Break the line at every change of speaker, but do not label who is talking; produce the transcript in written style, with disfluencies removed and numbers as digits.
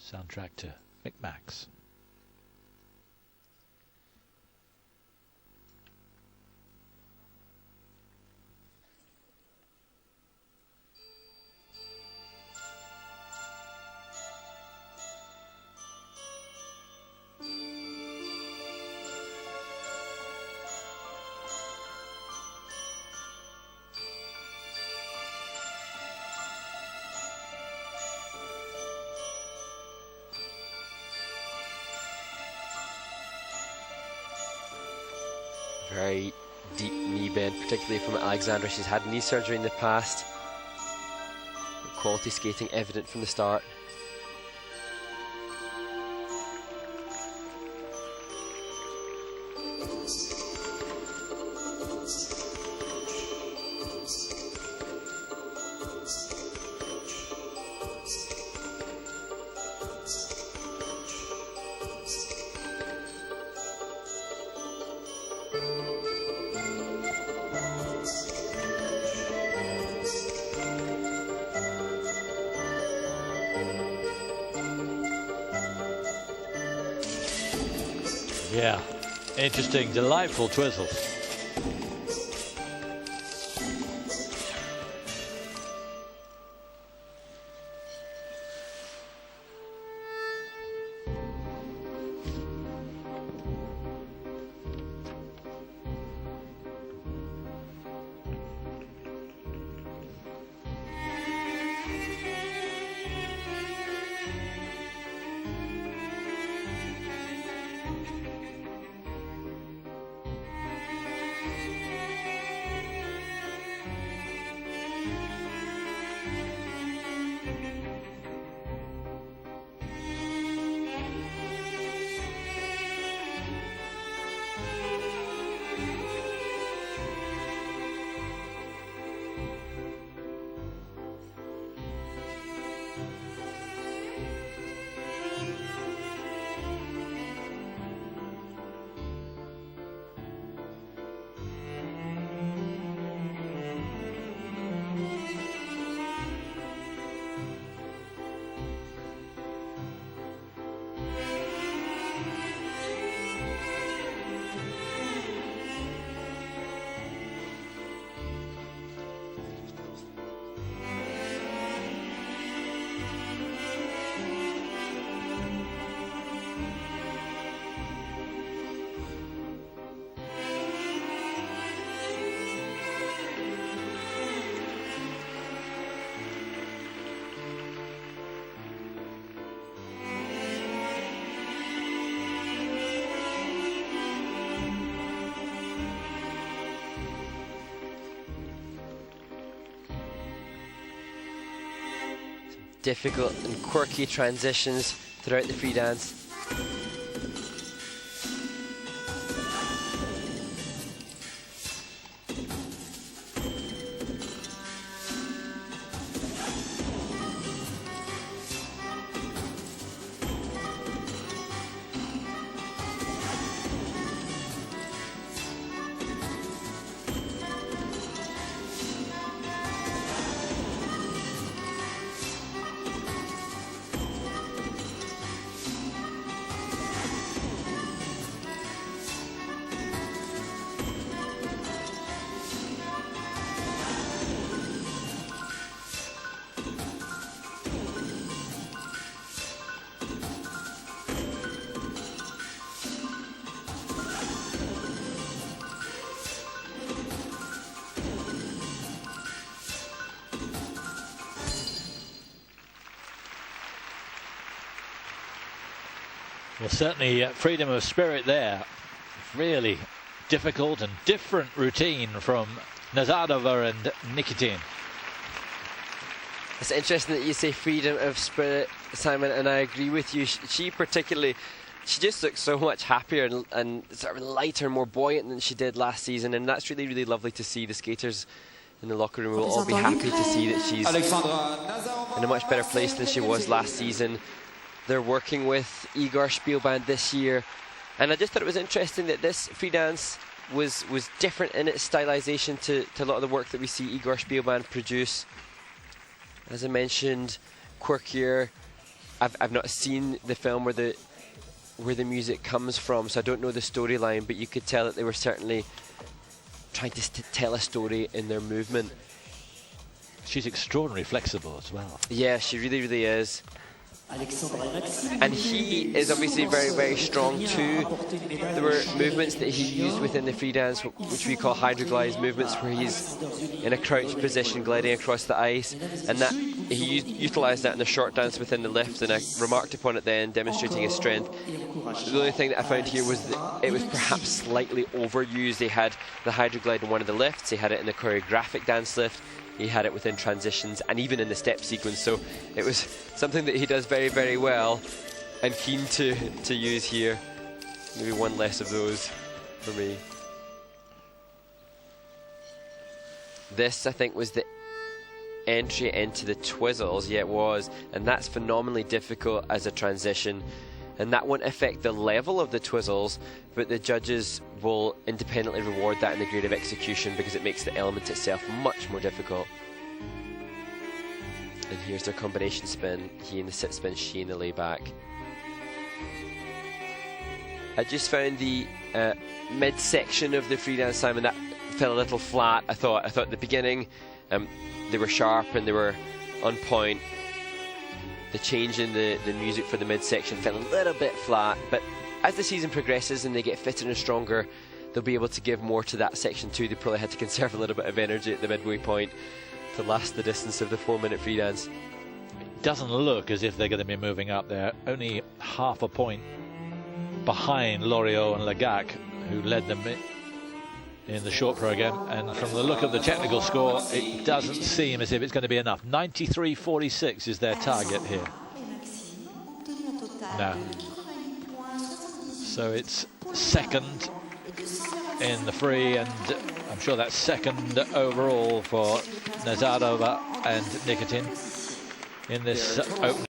soundtrack to Micmacs.
Very deep knee bend, particularly from Alexandra. She's had knee surgery in the past. Quality skating evident from the start.
Yeah, interesting, delightful twizzles. Difficult and quirky transitions throughout the free dance. Well, certainly freedom of spirit there. Really difficult and different routine from Nazarov and Nikitin.
It's interesting that you say freedom of spirit, Simon, and I agree with you. She particularly, she just looks so much happier and sort of lighter, more buoyant than she did last season, and that's really, really lovely to see. The skaters in the locker room will all be happy to see that she's in a much better place than she was last season. They're working with Igor Spielband this year, and I just thought it was interesting that this free dance was different in its stylization to a lot of the work that we see Igor Spielband produce. As I mentioned, quirkier, I've not seen the film where the music comes from, so I don't know the storyline, but you could tell that they were certainly trying to tell a story in their movement.
She's extraordinarily flexible as well.
Yeah, she really, really is. And he is obviously very, very strong too. There were movements that he used within the free dance, which we call hydroglide movements, where he's in a crouched position gliding across the ice, and that he utilised that in the short dance within the lift, and I remarked upon it then, demonstrating his strength. The only thing that I found here was that it was perhaps slightly overused. They had the hydroglide in one of the lifts, they had it in the choreographic dance lift, he had it within transitions, and even in the step sequence, so it was something that he does very, very well and keen to use here. Maybe one less of those for me. This, I think, was the entry into the twizzles. Yeah, it was, and that's phenomenally difficult as a transition, and that won't affect the level of the twizzles, but the judges will independently reward that in the grade of execution because it makes the element itself much more difficult. And here's their combination spin, he in the sit spin, she in the layback. I just found the midsection of the free dance, Simon, that fell a little flat. I thought at the beginning they were sharp and they were on point. The change in the music for the midsection fell a little bit flat, but as the season progresses and they get fitter and stronger, they'll be able to give more to that section too. They probably had to conserve a little bit of energy at the midway point to last the distance of the 4-minute free dance.
It doesn't look as if they're going to be moving up there. Only half a point behind Loriot and Legac, who led them in the short program, and from the look of the technical score, it doesn't seem as if it's going to be enough. 93.46 is their target here. No. So it's second in the free, and I'm sure that's second overall for Nazarov and Nikitin in this opening.